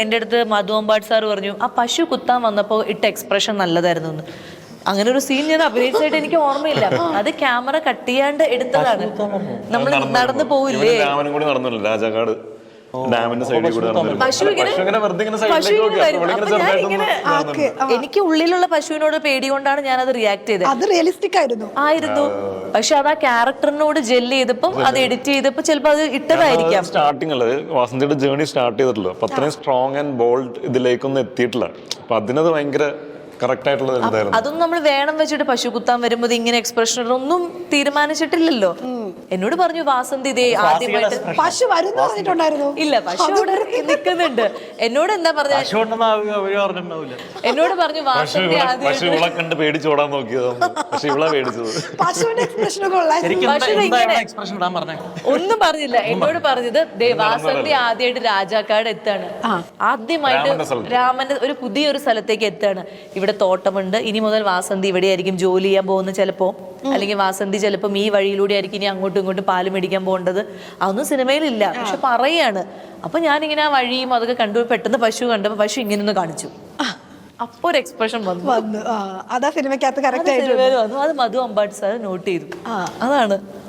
എൻ്റെ അടുത്ത് മധു അമ്പാട് സാർ പറഞ്ഞു ആ പശു കുത്താൻ വന്നപ്പോൾ ഇട്ട എക്സ്പ്രഷൻ നല്ലതായിരുന്നു എന്ന്. അങ്ങനെ ഒരു സീൻ ഞാൻ അഭിനയിച്ചായിട്ട് എനിക്ക് ഓർമ്മയില്ല. അത് ക്യാമറ കട്ട് ചെയ്യാണ്ട് എടുത്തതാണ്. നമ്മൾ നടന്നു പോവില്ലേ, രാജാക്കാട് ഡാമിന്റെ സൈഡിൽ കൂടെ പശു ഇങ്ങനെ വരും. അപ്പൊ ഞാൻ ഇങ്ങനെ എനിക്ക് ഉള്ളിലുള്ള പശുവിനോട് പേടി കൊണ്ടാണ് ഞാൻ അത് റിയാക്ട് ചെയ്തത്. അത് റിയലിസ്റ്റിക് ആയിരുന്നു. പക്ഷെ അത് ആ ക്യാരക്ടറിനോട് ജെല്ല് ചെയ്തപ്പം അത് എഡിറ്റ് ചെയ്തപ്പോ ചിലപ്പോ അത് ഇട്ടതായിരിക്കാം. സ്റ്റാർട്ടിങ് അല്ലേ വാസന്തിയുടെ ജേർണി സ്റ്റാർട്ട് ചെയ്തിട്ടുള്ളൂ. അപ്പൊ അത്രയും സ്ട്രോങ് ആൻഡ് ബോൾഡ് ഇതിലേക്കൊന്നും എത്തിയിട്ടില്ല. അപ്പൊ അതിനത് ഭയങ്കര കറക്റ്റ് ആയിട്ടുള്ളത് എന്തായിരുന്നു. അതൊന്നും നമ്മൾ വേണം വെച്ചിട്ട് പശു കുത്താൻ വരുമ്പോൾ ഇങ്ങനെ എക്സ്പ്രഷൻ ഒന്നും തീരുമാനിച്ചിട്ടില്ലല്ലോ. എന്നോട് പറഞ്ഞു വാസന്തി ഇതേ ആദ്യമായിട്ട് പശു വരുന്നു പറഞ്ഞിട്ടുണ്ടായിരുന്നു. ഇല്ല, പശു അവിടെ നിൽക്കുന്നുണ്ട്. എന്നോട് എന്താ പറഞ്ഞ, എന്നോട് പറഞ്ഞു വാസന്തി പശു ഇവളെ കണ്ട് പേടിച്ചോടാൻ നോക്കിയതാണ്. പക്ഷെ ഇവളെ പേടിച്ചത് പശുവിന്റെ എക്സ്പ്രഷൻ ഒന്നും പറഞ്ഞില്ല. എന്നോട് പറഞ്ഞത് ദേ വാസന്തി ആദ്യമായിട്ട് രാജാക്കാട് എത്താണ്, ആദ്യമായിട്ട് രാമന്റെ ഒരു പുതിയൊരു സ്ഥലത്തേക്ക് എത്താണ്. ഇവിടെ തോട്ടമുണ്ട്, ഇനി മുതൽ വാസന്തി ഇവിടെ ആയിരിക്കും ജോലി ചെയ്യാൻ പോകുന്നത് ചിലപ്പോ, അല്ലെങ്കിൽ വാസന്തി ചിലപ്പം ഈ വഴിയിലൂടെ ആയിരിക്കും ഇനി അങ്ങോട്ടും ഇങ്ങോട്ടും പാല് മേടിക്കാൻ പോകേണ്ടത്. അതൊന്നും സിനിമയിലില്ല, പക്ഷെ പറയാണ്. അപ്പൊ ഞാനിങ്ങനെ ആ വഴിയും അതൊക്കെ കണ്ടു. പെട്ടെന്ന് പശു കണ്ടപ്പോ പശു ഇങ്ങനെ ഒന്ന് കാണിച്ചു. അപ്പൊ ഒരു എക്സ്പ്രഷൻ വന്നു. അതാ സിനിമയ്ക്കകത്ത് കറക്റ്റ് ആയിട്ട് അത് മധു അമ്പാട്ട് സാർ നോട്ട് ചെയ്തു. അതാണ്